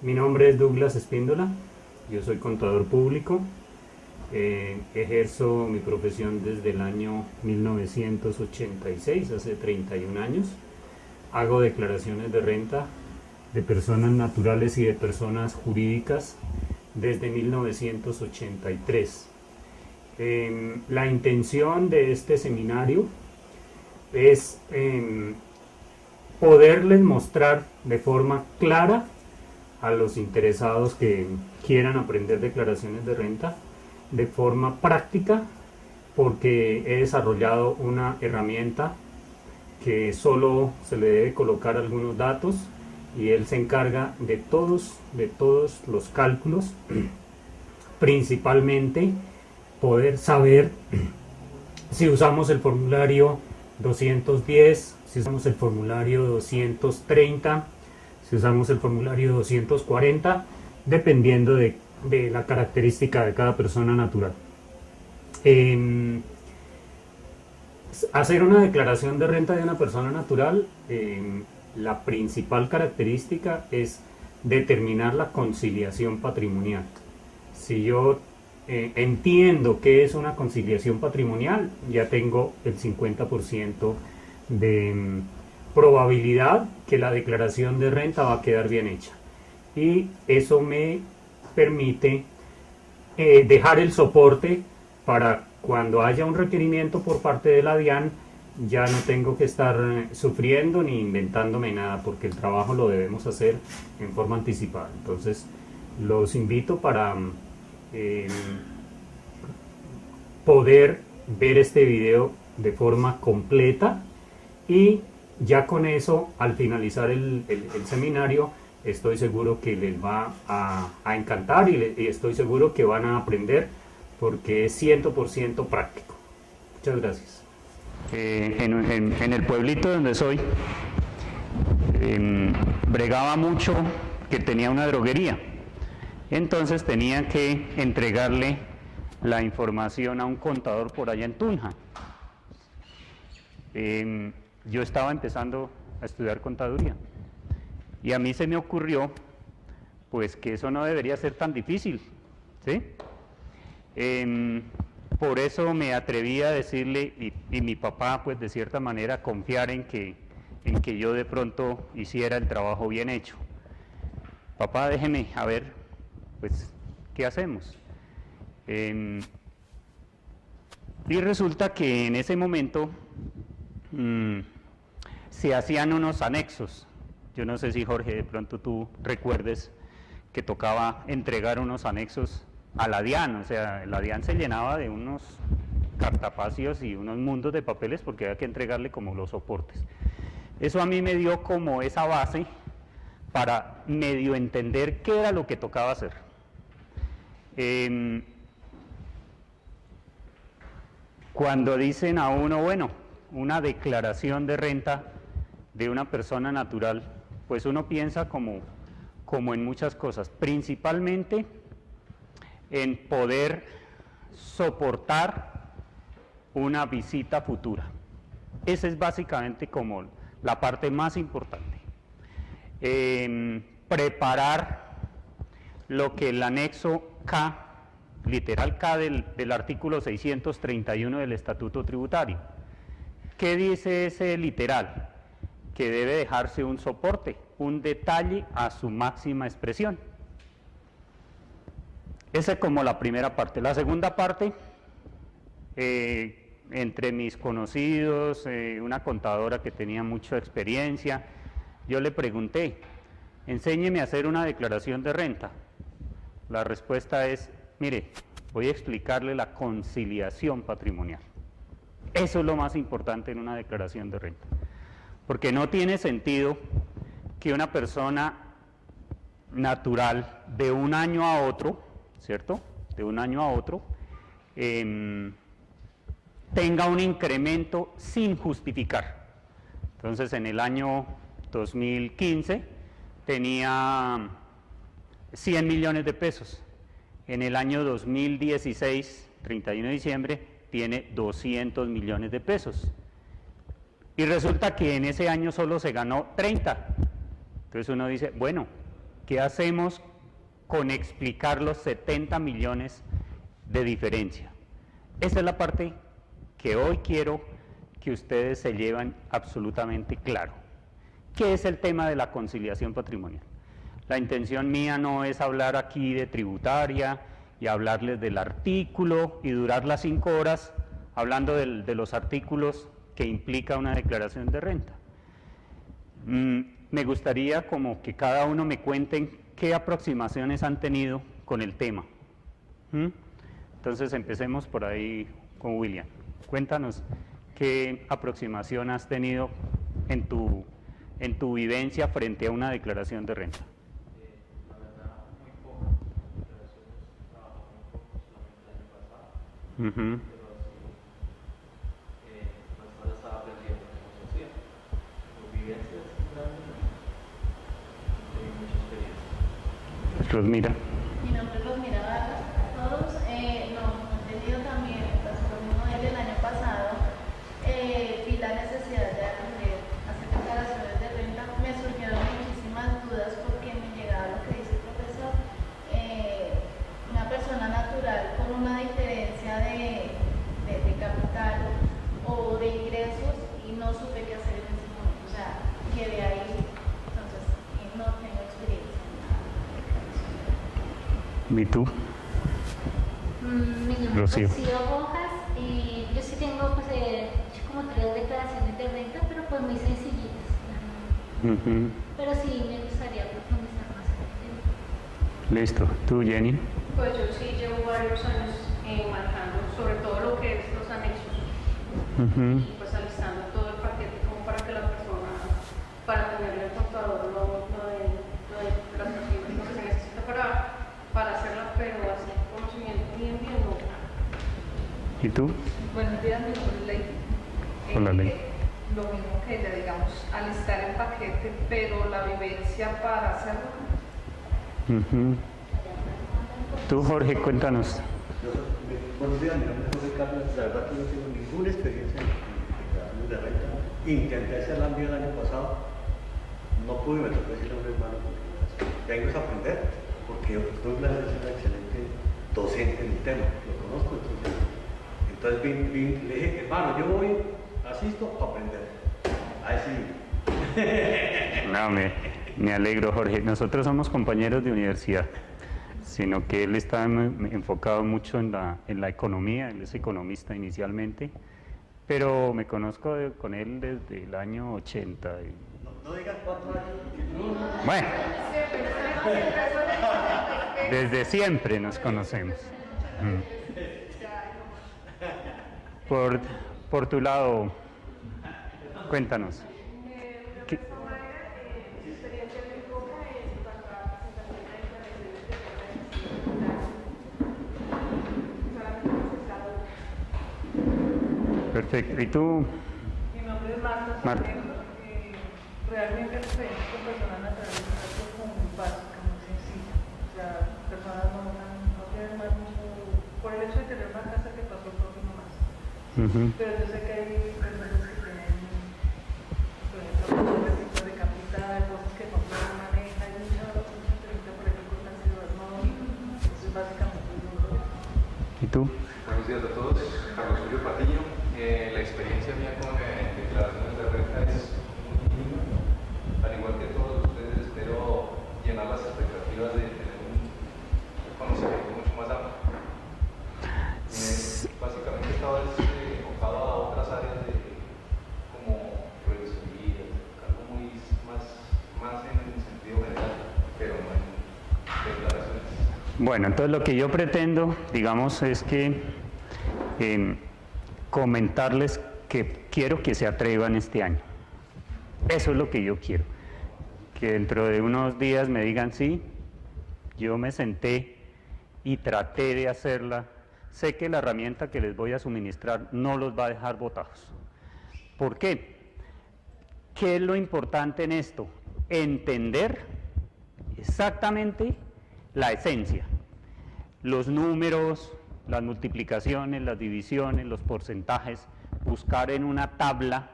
Mi nombre es Douglas Espíndola, yo soy contador público, ejerzo mi profesión desde el año 1986, hace 31 años. Hago declaraciones de renta de personas naturales y de personas jurídicas desde 1983. La intención de este seminario es poderles mostrar de forma clara a los interesados que quieran aprender declaraciones de renta de forma práctica, porque he desarrollado una herramienta que solo se le debe colocar algunos datos y él se encarga de todos los cálculos, principalmente poder saber si usamos el formulario 210, si usamos el formulario 230, si usamos el formulario 240, dependiendo de la característica de cada persona natural. Hacer una declaración de renta de una persona natural, la principal característica es determinar la conciliación patrimonial. Si yo entiendo qué es una conciliación patrimonial, ya tengo el 50% de probabilidad que la declaración de renta va a quedar bien hecha. Y eso me permite dejar el soporte para cuando haya un requerimiento por parte de la DIAN, ya no tengo que estar sufriendo ni inventándome nada, porque el trabajo lo debemos hacer en forma anticipada. Entonces, los invito para poder ver este video de forma completa, y ya con eso, al finalizar el seminario, estoy seguro que les va a encantar, y estoy seguro que van a aprender, porque es 100% práctico. Muchas gracias. En el pueblito donde soy, bregaba mucho que tenía una droguería. Entonces tenía que entregarle la información a un contador por allá en Tunja. Yo estaba empezando a estudiar contaduría y a mí se me ocurrió pues que eso no debería ser tan difícil, ¿sí? Por eso me atreví a decirle, y mi papá pues de cierta manera confiar en que yo de pronto hiciera el trabajo bien hecho. Papá, déjeme a ver pues qué hacemos. Y resulta que en ese momento se hacían unos anexos. Yo no sé si, Jorge, de pronto tú recuerdes que tocaba entregar unos anexos a la DIAN. O sea, la DIAN se llenaba de unos cartapacios y unos mundos de papeles porque había que entregarle como los soportes. Eso a mí me dio como esa base para medio entender qué era lo que tocaba hacer. Cuando dicen a uno, bueno, una declaración de renta de una persona natural, pues uno piensa como en muchas cosas, principalmente en poder soportar una visita futura. Esa es básicamente como la parte más importante. Preparar lo que el anexo K, literal K del artículo 631 del Estatuto Tributario. ¿Qué dice ese literal? Que debe dejarse un soporte, un detalle a su máxima expresión. Esa es como la primera parte. La segunda parte, entre mis conocidos, una contadora que tenía mucha experiencia, yo le pregunté, enséñeme a hacer una declaración de renta. La respuesta es, mire, voy a explicarle la conciliación patrimonial. Eso es lo más importante en una declaración de renta. Porque no tiene sentido que una persona natural de un año a otro, ¿cierto? De un año a otro, tenga un incremento sin justificar. Entonces, en el año 2015 tenía 100 millones de pesos. En el año 2016, 31 de diciembre, tiene 200 millones de pesos. Y resulta que en ese año solo se ganó 30. Entonces uno dice, bueno, ¿Qué hacemos con explicar los 70 millones de diferencia? Esa es la parte que hoy quiero que ustedes se lleven absolutamente claro. ¿Qué es el tema de la conciliación patrimonial? La intención mía no es hablar aquí de tributaria y hablarles del artículo y durar las 5 horas hablando de los artículos que implica una declaración de renta. Me gustaría como que cada uno me cuenten qué aproximaciones han tenido con el tema. Entonces empecemos por ahí con William. Cuéntanos qué aproximación has tenido en tu vivencia frente a una declaración de renta. La verdad, muy poco. Declaraciones trabajamos muy poco, solamente el año pasado. Pero sí, no estaba aprendiendo cómo se hacía. Por vivencias grandes, tengo mucha experiencia. Rosmira. Mi nombre es Rosmira Vargas. Todos no han tenido también, pasó lo mismo desde el año pasado. Vi la necesidad de aprender a hacer declaraciones de renta. Me surgieron muchísimas dudas porque me llegaba lo que dice el profesor. Una persona natural con una diferencia de capital o de ingresos y no supe qué hacer en ese momento. O sea, quedé ahí. Entonces, no tengo experiencia en nada de declaración. ¿Y tú? Mi nombre es Rocío. Rocío Rojas. Yo sí tengo pues, hecho como 3 declaraciones de renta, pero pues muy sencillitas. Pero sí me gustaría profundizar más en el tema. Listo. ¿Tú, Jenny? Pues yo sí llevo varios años manejando sobre todo lo que es los anexos y pues alistando todo el paquete como para que la persona, para tenerle el contador lo de las personas lo que se necesita para hacerla, pero así conocimiento bien no. ¿Y tú? Buenos días, mi nombre es Ley. Hola, Ley. Lo mismo que ella, digamos, alistar el paquete, pero la vivencia para hacerlo. Tú, Jorge, cuéntanos. Buenos días, mi nombre es José Carlos. La verdad que no tengo ninguna experiencia en declaraciones de renta. Intenté hacerla el año pasado, no pude, me tocó decirle a un hermano porque vengo a aprender, porque el doctor Blas es un excelente docente en el tema, lo conozco, entonces le dije, hermano, yo voy, asisto a aprender. Ahí sí. No, me alegro, Jorge. Nosotros somos compañeros de universidad, sino que él está enfocado mucho en la economía, él es economista inicialmente, pero me conozco con él desde el año 80. No digas 4 años. Bueno, desde siempre nos conocemos. Por tu lado, cuéntanos. ¿Qué? Perfecto. ¿Y tú? Mi nombre es Marta. Marta. Realmente la experiencia con personas naturales es algo como muy básica, muy sencilla. O sea, personas no tienen más mucho, por el hecho de tener una casa que pasó por uno más. Pero yo sé que hay personas que tienen, por ejemplo, registros de capital, cosas que no pueden manejar, hay mucha experiencia, por ejemplo, con la ciudad eso es básicamente lo que ¿Y tú? Buenos días a todos, Carlos Julio Patiño. La experiencia mía con declaraciones de renta es muy mínima. Al igual que todos ustedes, espero llenar las expectativas de tener un conocimiento mucho más amplio. Básicamente estaba enfocado a otras áreas como revisoría, algo muy más en el sentido general, pero no en declaraciones. Bueno, entonces lo que yo pretendo, digamos, es que comentarles que quiero que se atrevan este año. Eso es lo que yo quiero. Que dentro de unos días me digan, sí, yo me senté y traté de hacerla. Sé que la herramienta que les voy a suministrar no los va a dejar botados. ¿Por qué? ¿Qué es lo importante en esto? Entender exactamente la esencia. Los números, las multiplicaciones, las divisiones, los porcentajes, buscar en una tabla,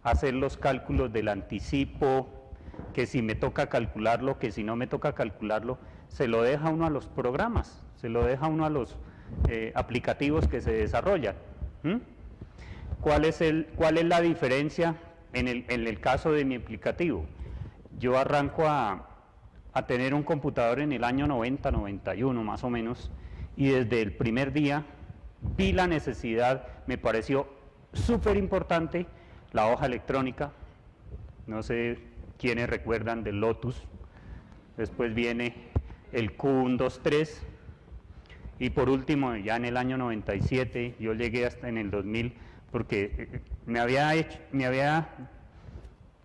hacer los cálculos del anticipo, que si me toca calcularlo, que si no me toca calcularlo, se lo deja uno a los programas, se lo deja uno a los aplicativos que se desarrollan. ¿Cuál es la diferencia en el caso de mi aplicativo? Yo arranco a tener un computador en el año 90, 91 más o menos, y desde el primer día vi la necesidad, me pareció súper importante la hoja electrónica. No sé quiénes recuerdan del Lotus, después viene el Q123, y por último ya en el año 97, yo llegué hasta en el 2000, porque me había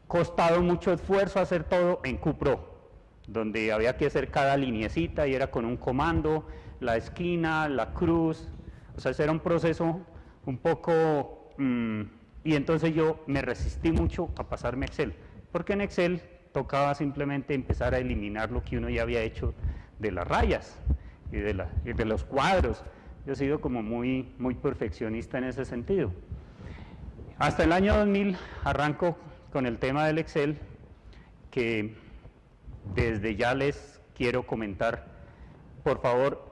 costado mucho esfuerzo hacer todo en QPro, donde había que hacer cada lineecita y era con un comando, la esquina, la cruz, o sea, ese era un proceso un poco, y entonces yo me resistí mucho a pasarme a Excel, porque en Excel tocaba simplemente empezar a eliminar lo que uno ya había hecho de las rayas y de los cuadros. Yo he sido como muy perfeccionista en ese sentido. Hasta el año 2000 arranco con el tema del Excel, que desde ya les quiero comentar, por favor,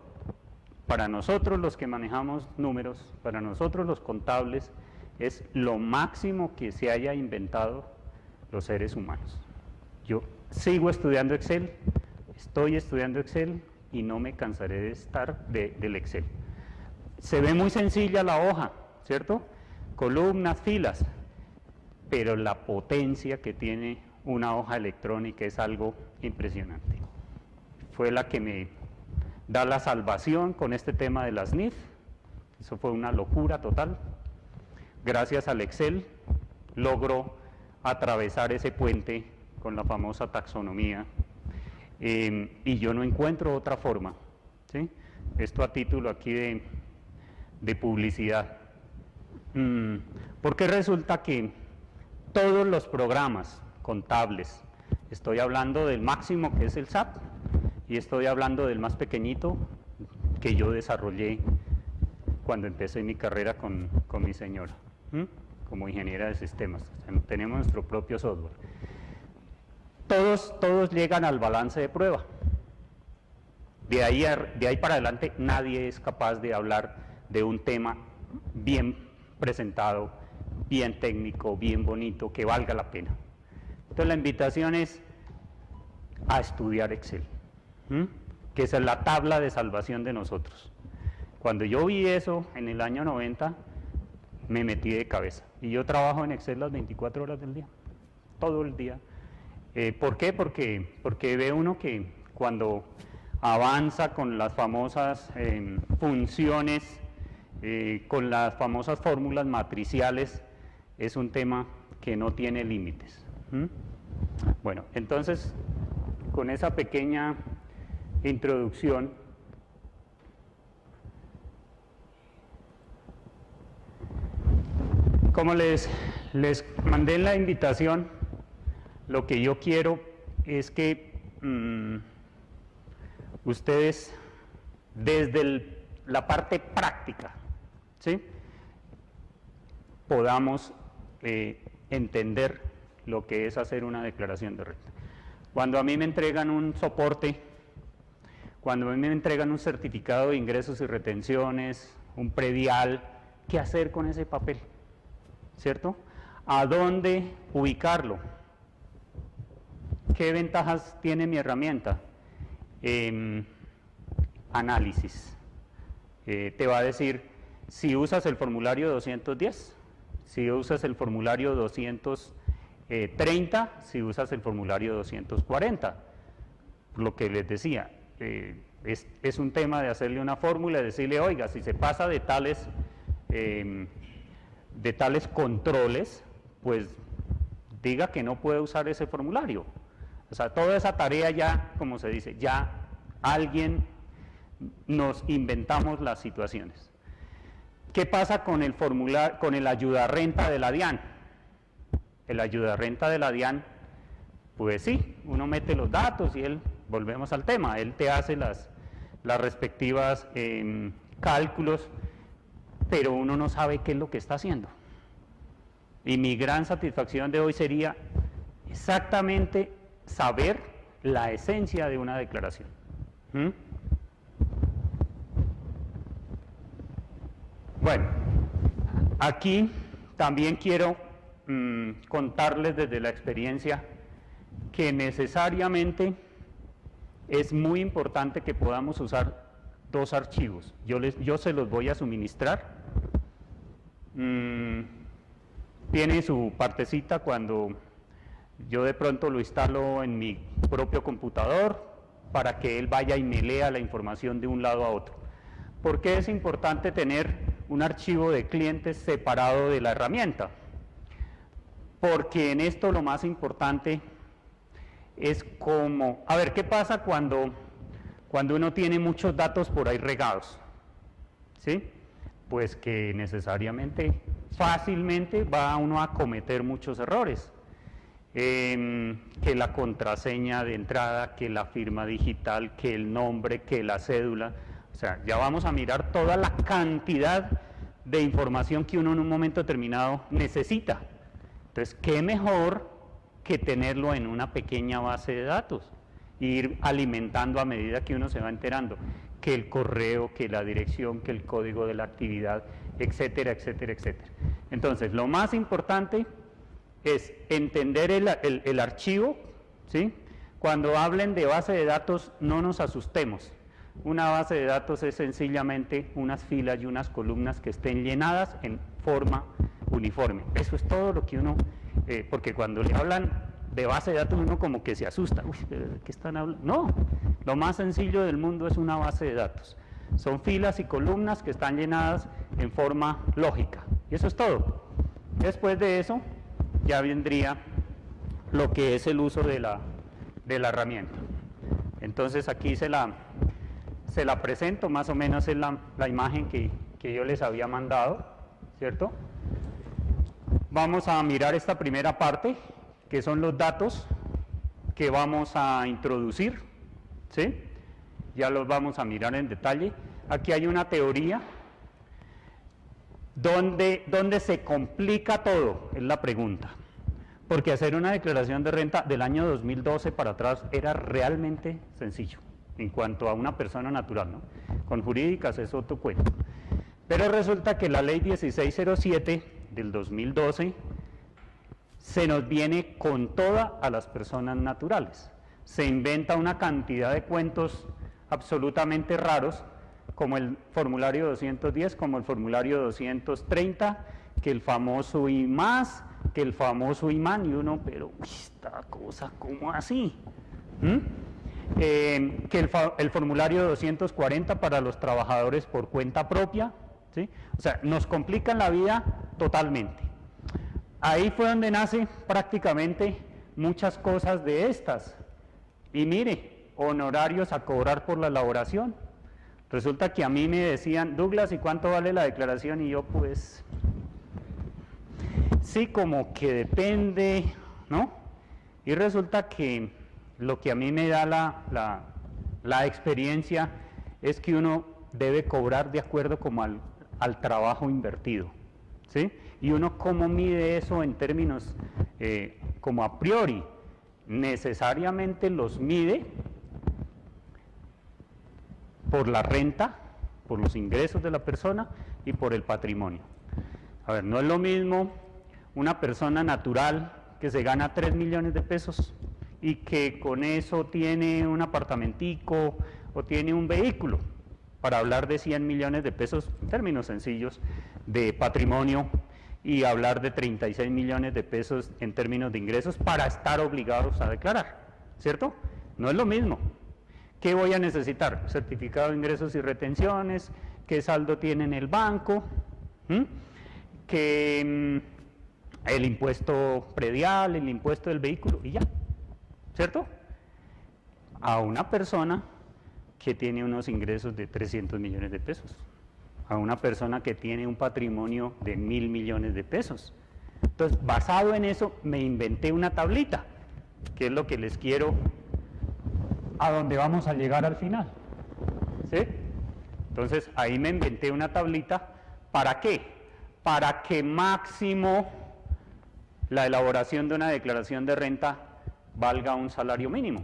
para nosotros los que manejamos números, para nosotros los contables, es lo máximo que se haya inventado los seres humanos. Yo sigo estudiando Excel, estoy estudiando Excel y no me cansaré de estar del Excel. Se ve muy sencilla la hoja, ¿cierto? Columnas, filas, pero la potencia que tiene una hoja electrónica es algo impresionante. Fue la que me da la salvación con este tema de las NIF. Eso fue una locura total. Gracias al Excel logro atravesar ese puente con la famosa taxonomía, y yo no encuentro otra forma, ¿sí? Esto a título aquí de publicidad, porque resulta que todos los programas contables, estoy hablando del máximo que es el SAP, y estoy hablando del más pequeñito que yo desarrollé cuando empecé mi carrera con mi señora, como ingeniera de sistemas. O sea, tenemos nuestro propio software. Todos llegan al balance de prueba. De ahí para adelante nadie es capaz de hablar de un tema bien presentado, bien técnico, bien bonito, que valga la pena. Entonces la invitación es a estudiar Excel, que es la tabla de salvación de nosotros. Cuando yo vi eso en el año 90, me metí de cabeza. Y yo trabajo en Excel las 24 horas del día, todo el día. ¿Por qué? Porque ve uno que cuando avanza con las famosas funciones, con las famosas fórmulas matriciales, es un tema que no tiene límites. Bueno, entonces, con esa pequeña introducción, como les mandé en la invitación, lo que yo quiero es que ustedes, desde la parte práctica, ¿sí?, podamos entender lo que es hacer una declaración de renta. Cuando a mí me entregan un soporte, cuando a mí me entregan un certificado de ingresos y retenciones, un predial, ¿qué hacer con ese papel? ¿Cierto? ¿A dónde ubicarlo? ¿Qué ventajas tiene mi herramienta? Análisis. Te va a decir si usas el formulario 210, si usas el formulario 230, si usas el formulario 240. Lo que les decía, es un tema de hacerle una fórmula y decirle, oiga, si se pasa de tales controles, pues diga que no puede usar ese formulario. O sea, toda esa tarea ya, como se dice, ya alguien nos inventamos las situaciones. ¿Qué pasa con el formulario, con el ayudarrenta de la DIAN? El ayudarrenta de la DIAN, pues sí, uno mete los datos y él, volvemos al tema, él te hace las respectivas cálculos, pero uno no sabe qué es lo que está haciendo. Y mi gran satisfacción de hoy sería exactamente saber la esencia de una declaración. ¿Mm? Bueno, aquí también quiero contarles desde la experiencia que necesariamente es muy importante que podamos usar dos archivos. Yo se los voy a suministrar. Tiene su partecita cuando yo de pronto lo instalo en mi propio computador para que él vaya y me lea la información de un lado a otro. ¿Por qué es importante tener un archivo de clientes separado de la herramienta? Porque en esto lo más importante es como, a ver, ¿qué pasa cuando uno tiene muchos datos por ahí regados? ¿Sí? Pues que necesariamente, fácilmente va uno a cometer muchos errores. Que la contraseña de entrada, que la firma digital, que el nombre, que la cédula. O sea, ya vamos a mirar toda la cantidad de información que uno en un momento determinado necesita. Entonces, ¿qué mejor que tenerlo en una pequeña base de datos? E ir alimentando a medida que uno se va enterando, que el correo, que la dirección, que el código de la actividad, etcétera, etcétera, etcétera. Entonces, lo más importante es entender el archivo, ¿sí? Cuando hablen de base de datos, no nos asustemos. Una base de datos es sencillamente unas filas y unas columnas que estén llenadas en forma uniforme. Eso es todo lo que uno, porque cuando le hablan de base de datos uno como que se asusta. Uy, ¿de qué están hablando? No, lo más sencillo del mundo es una base de datos. Son filas y columnas que están llenadas en forma lógica. Y eso es todo. Después de eso ya vendría lo que es el uso de la herramienta. Entonces aquí se la presento, más o menos es la imagen que yo les había mandado, ¿cierto? Vamos a mirar esta primera parte, que son los datos que vamos a introducir, ¿sí? Ya los vamos a mirar en detalle. Aquí hay una teoría donde se complica todo, es la pregunta. Porque hacer una declaración de renta del año 2012 para atrás era realmente sencillo, en cuanto a una persona natural, ¿no? Con jurídicas es otro cuento. Pero resulta que la ley 1607 del 2012 se nos viene con toda a las personas naturales. Se inventa una cantidad de cuentos absolutamente raros, como el formulario 210, como el formulario 230, que el famoso IMAS, que el famoso IMAN, y uno, pero esta cosa, ¿cómo así? Que el formulario 240 para los trabajadores por cuenta propia, ¿sí? O sea, nos complican la vida totalmente. Ahí fue donde nace prácticamente muchas cosas de estas. Y mire, honorarios a cobrar por la elaboración. Resulta que a mí me decían, Douglas, ¿y cuánto vale la declaración? Y yo, pues, sí, como que depende, ¿no? Y resulta que lo que a mí me da la experiencia es que uno debe cobrar de acuerdo como al trabajo invertido, ¿sí? Y uno cómo mide eso en términos como a priori, necesariamente los mide por la renta, por los ingresos de la persona y por el patrimonio. A ver, no es lo mismo una persona natural que se gana 3 millones de pesos y que con eso tiene un apartamentico o tiene un vehículo, para hablar de 100 millones de pesos en términos sencillos de patrimonio y hablar de 36 millones de pesos en términos de ingresos para estar obligados a declarar, ¿cierto? No es lo mismo. ¿Qué voy a necesitar? Certificado de ingresos y retenciones, qué saldo tiene en el banco, que el impuesto predial, el impuesto del vehículo y ya, ¿cierto? A una persona que tiene unos ingresos de 300 millones de pesos, a una persona que tiene un patrimonio de 1.000 millones de pesos. Entonces, basado en eso, me inventé una tablita, que es lo que les quiero, a donde vamos a llegar al final, ¿sí? Entonces, ahí me inventé una tablita, ¿para qué? Para que máximo la elaboración de una declaración de renta valga un salario mínimo.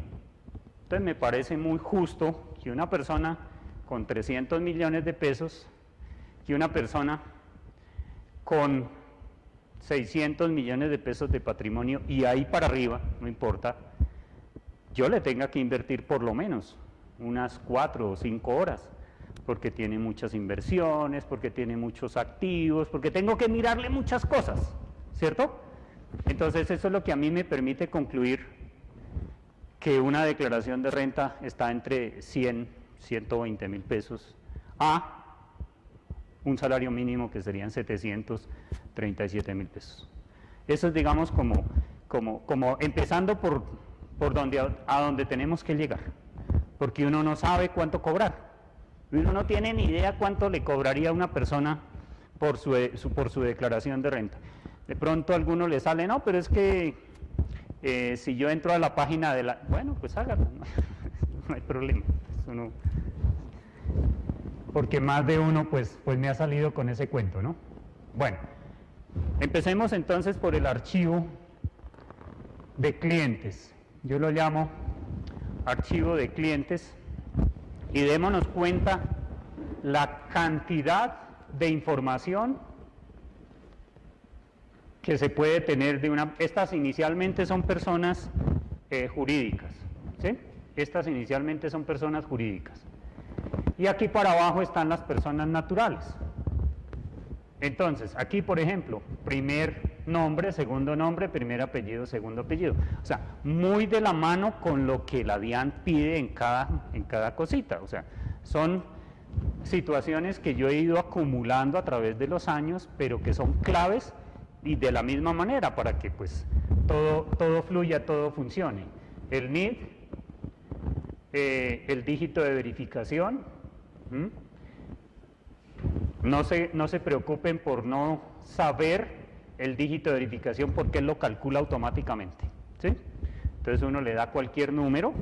Entonces me parece muy justo que una persona con 300 millones de pesos, que una persona con 600 millones de pesos de patrimonio y ahí para arriba, no importa, yo le tenga que invertir por lo menos unas 4 o 5 horas, porque tiene muchas inversiones, porque tiene muchos activos, porque tengo que mirarle muchas cosas, ¿cierto? Entonces eso es lo que a mí me permite concluir que una declaración de renta está entre 100, 120 mil pesos a un salario mínimo que serían 737 mil pesos. Eso es, digamos, como empezando por a donde tenemos que llegar, porque uno no sabe cuánto cobrar, uno no tiene ni idea cuánto le cobraría a una persona por su declaración de renta. De pronto a alguno le sale, no, pero es que si yo entro a la página de la... Bueno, pues hágalo, no hay problema, eso no... Porque más de uno pues me ha salido con ese cuento, ¿no? Bueno, empecemos entonces por el archivo de clientes. Yo lo llamo archivo de clientes y démonos cuenta la cantidad de información que se puede tener de una... Estas inicialmente son personas jurídicas, ¿sí? Estas inicialmente son personas jurídicas. Y aquí para abajo están las personas naturales. Entonces, aquí por ejemplo, primer nombre, segundo nombre, primer apellido, segundo apellido. O sea, muy de la mano con lo que la DIAN pide en cada cosita. O sea, son situaciones que yo he ido acumulando a través de los años, pero que son claves y de la misma manera para que pues todo fluya, todo funcione. El NID, el dígito de verificación. No se preocupen por no saber el dígito de verificación porque él lo calcula automáticamente, ¿sí? Entonces uno le da cualquier número,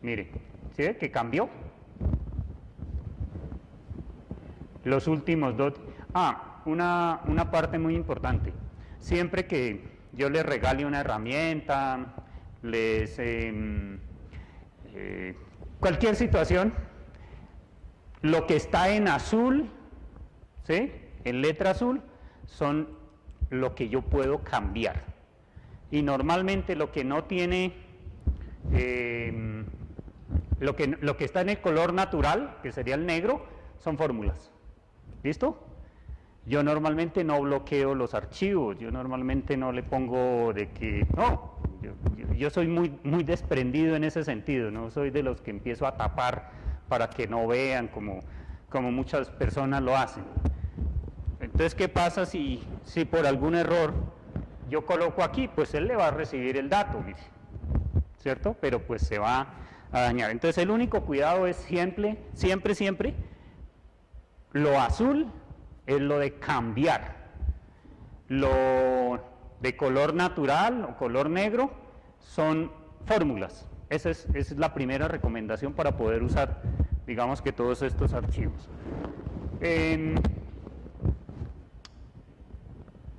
mire, ¿sí ve que cambió? Los últimos dos... una parte muy importante, siempre que yo les regale una herramienta, cualquier situación, lo que está en azul, ¿sí? En letra azul, son lo que yo puedo cambiar. Y normalmente lo que no tiene, lo que está en el color natural, que sería el negro, son fórmulas. ¿Listo? Yo normalmente no bloqueo los archivos, yo normalmente no le pongo de que, no, yo soy muy desprendido en ese sentido, no soy de los que empiezo a tapar para que no vean como muchas personas lo hacen. Entonces, ¿qué pasa si por algún error yo coloco aquí? Pues él le va a recibir el dato, mire, ¿cierto? Pero pues se va a dañar. Entonces, el único cuidado es siempre, lo azul es lo de cambiar. Lo de color natural o color negro son fórmulas. Esa es la primera recomendación para poder usar, digamos que todos estos archivos. En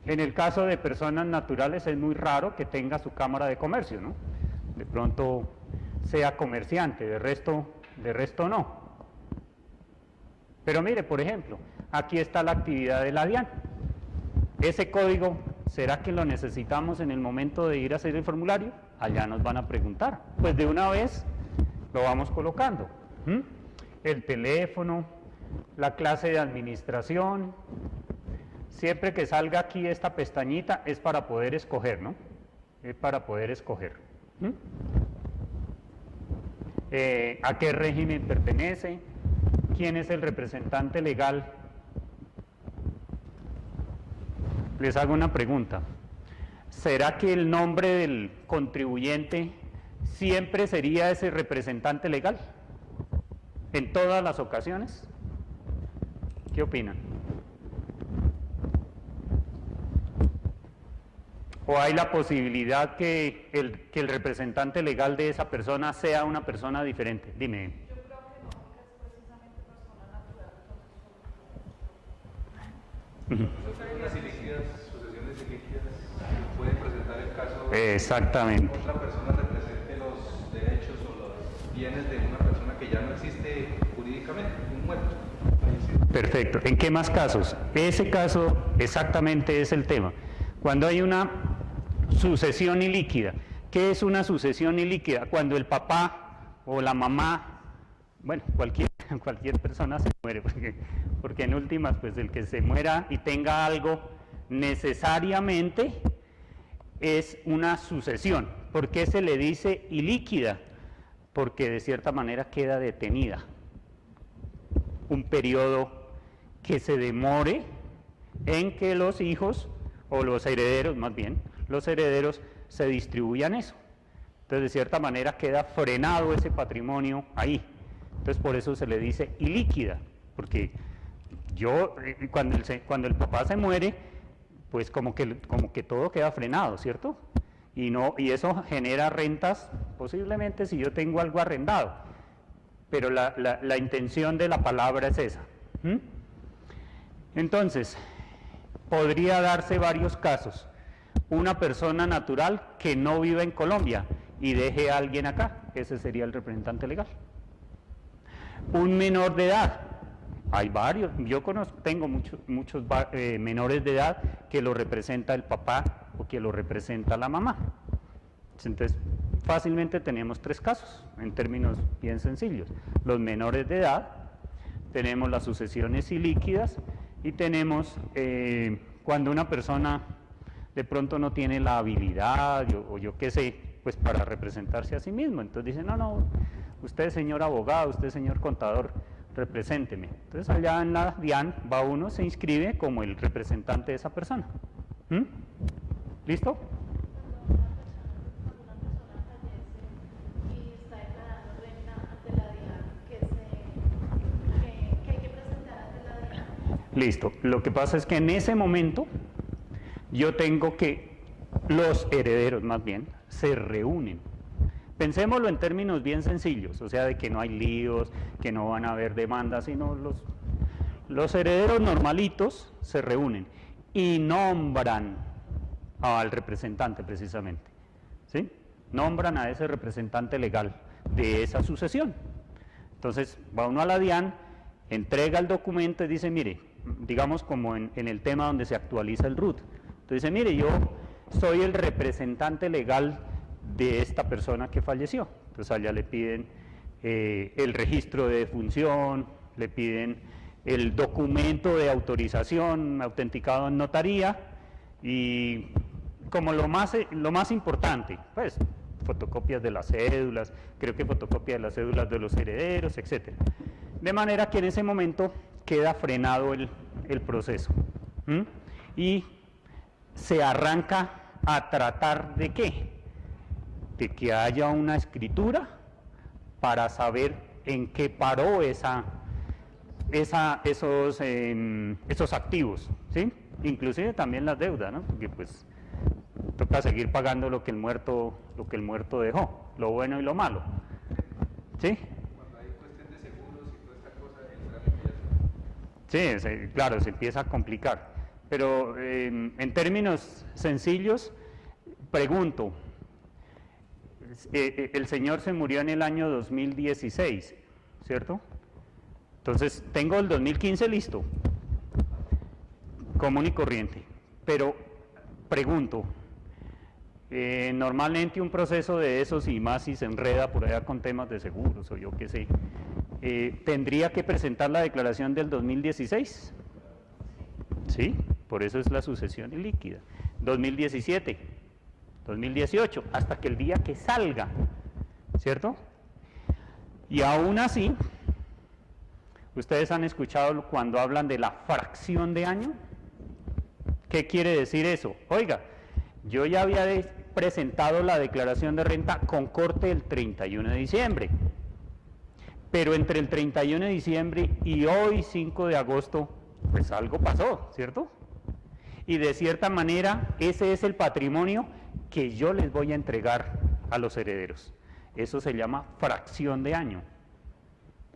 el caso de personas naturales es muy raro que tenga su cámara de comercio, ¿no? De pronto sea comerciante, de resto no. Pero mire, por ejemplo, aquí está la actividad de la DIAN. Ese código, ¿será que lo necesitamos en el momento de ir a hacer el formulario? Allá nos van a preguntar. Pues de una vez lo vamos colocando. El teléfono, la clase de administración. Siempre que salga aquí esta pestañita es para poder escoger, ¿no? Es para poder escoger. ¿A qué régimen pertenece? ¿Quién es el representante legal? Les hago una pregunta. ¿Será que el nombre del contribuyente siempre sería ese representante legal? ¿En todas las ocasiones? ¿Qué opinan? ¿O hay la posibilidad que el representante legal de esa persona sea una persona diferente? Dime. Yo creo que no, porque es precisamente persona natural, Sucesiones ilíquidas, pueden presentar el caso Exactamente. de otra persona bienes de una persona que ya no existe jurídicamente, un muerto. Perfecto. ¿En qué más casos? Ese caso exactamente es el tema. Cuando hay una sucesión ilíquida. ¿Qué es una sucesión ilíquida? Cuando el papá o la mamá, bueno, cualquier persona se muere, porque en últimas, pues el que se muera y tenga algo necesariamente es una sucesión. ¿Por qué se le dice ilíquida? Porque de cierta manera queda detenida. Un periodo que se demore en que los hijos, o los herederos más bien, los herederos se distribuyan eso. Entonces de cierta manera queda frenado ese patrimonio ahí. Entonces por eso se le dice ilíquida, porque cuando el papá se muere, pues como que todo queda frenado, ¿cierto? Y eso genera rentas, posiblemente si yo tengo algo arrendado, pero la intención de la palabra es esa. Entonces, podría darse varios casos. Una persona natural que no vive en Colombia y deje a alguien acá, ese sería el representante legal. Un menor de edad, hay varios, yo tengo muchos menores de edad que lo representa el papá o que lo representa la mamá. Entonces, fácilmente tenemos tres casos, en términos bien sencillos. Los menores de edad, tenemos las sucesiones ilíquidas y tenemos cuando una persona de pronto no tiene la habilidad o yo qué sé, pues para representarse a sí mismo. Entonces dice, no, usted señor abogado, usted señor contador, represénteme. Entonces allá en la DIAN va uno, se inscribe como el representante de esa persona. ¿Listo? Listo. Lo que pasa es que en ese momento yo tengo que los herederos más bien se reúnen. Pensémoslo en términos bien sencillos, o sea, de que no hay líos, que no van a haber demandas, sino los herederos normalitos se reúnen y nombran al representante precisamente, ¿sí? Nombran a ese representante legal de esa sucesión. Entonces va uno a la DIAN, entrega el documento y dice, mire, digamos como en el tema donde se actualiza el RUT, entonces dice, mire, yo soy el representante legal de esta persona que falleció. Entonces allá le piden el registro de defunción, le piden el documento de autorización autenticado en notaría y como lo más importante, pues fotocopias de las cédulas, creo que fotocopias de las cédulas de los herederos, etc. De manera que en ese momento queda frenado el proceso. Y se arranca a tratar de ¿qué? De que haya una escritura para saber en qué paró esos activos, ¿sí? Inclusive también las deudas, ¿no? Porque pues toca seguir pagando lo que el muerto dejó, lo bueno y lo malo, ¿sí? Cuando hay cuestión de seguros y toda esta cosa, el trámite ya... Sí, claro, se empieza a complicar. Pero en términos sencillos, pregunto, el señor se murió en el año 2016, ¿cierto? Entonces, tengo el 2015 listo, común y corriente, pero pregunto, normalmente un proceso de esos, y más si se enreda por allá con temas de seguros o yo qué sé, ¿tendría que presentar la declaración del 2016? ¿Sí? Por eso es la sucesión ilíquida. 2017, 2018, hasta que el día que salga, ¿cierto? Y aún así, ¿ustedes han escuchado cuando hablan de la fracción de año? ¿Qué quiere decir eso? Oiga, yo ya había presentado la declaración de renta con corte el 31 de diciembre, pero entre el 31 de diciembre y hoy, 5 de agosto, pues algo pasó, ¿cierto? Y de cierta manera, ese es el patrimonio que yo les voy a entregar a los herederos. Eso se llama fracción de año.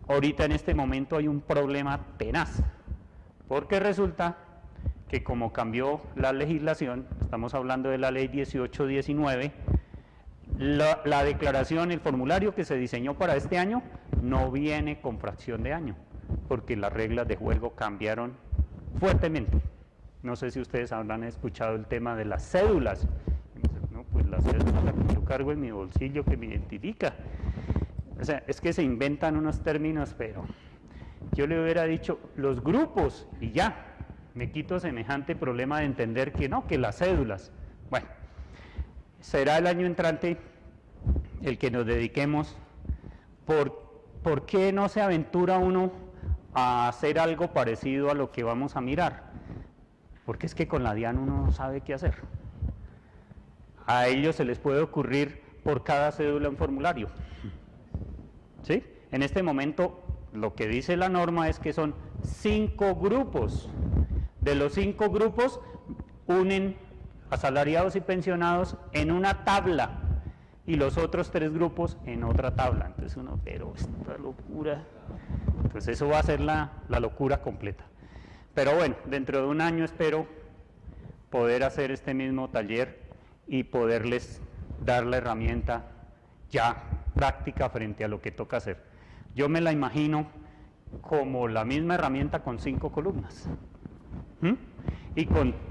Ahorita en este momento hay un problema tenaz, porque resulta que como cambió la legislación, estamos hablando de la ley 1819, La declaración, el formulario que se diseñó para este año no viene con fracción de año, porque las reglas de juego cambiaron fuertemente. No sé si ustedes habrán escuchado el tema de las cédulas. No, pues la cédula la que yo cargo en mi bolsillo que me identifica. O sea, es que se inventan unos términos, pero yo le hubiera dicho los grupos y ya, me quito semejante problema de entender que no, que las cédulas. Bueno, será el año entrante el que nos dediquemos. ¿Por qué no se aventura uno a hacer algo parecido a lo que vamos a mirar? Porque es que con la DIAN uno no sabe qué hacer. A ellos se les puede ocurrir por cada cédula un formulario. ¿Sí? En este momento lo que dice la norma es que son 5 grupos. De los 5 grupos unen asalariados y pensionados en una tabla y los otros 3 grupos en otra tabla. Entonces uno, pero esta locura. Entonces eso va a ser la locura completa. Pero bueno, dentro de un año espero poder hacer este mismo taller y poderles dar la herramienta ya práctica frente a lo que toca hacer. Yo me la imagino como la misma herramienta con 5 columnas.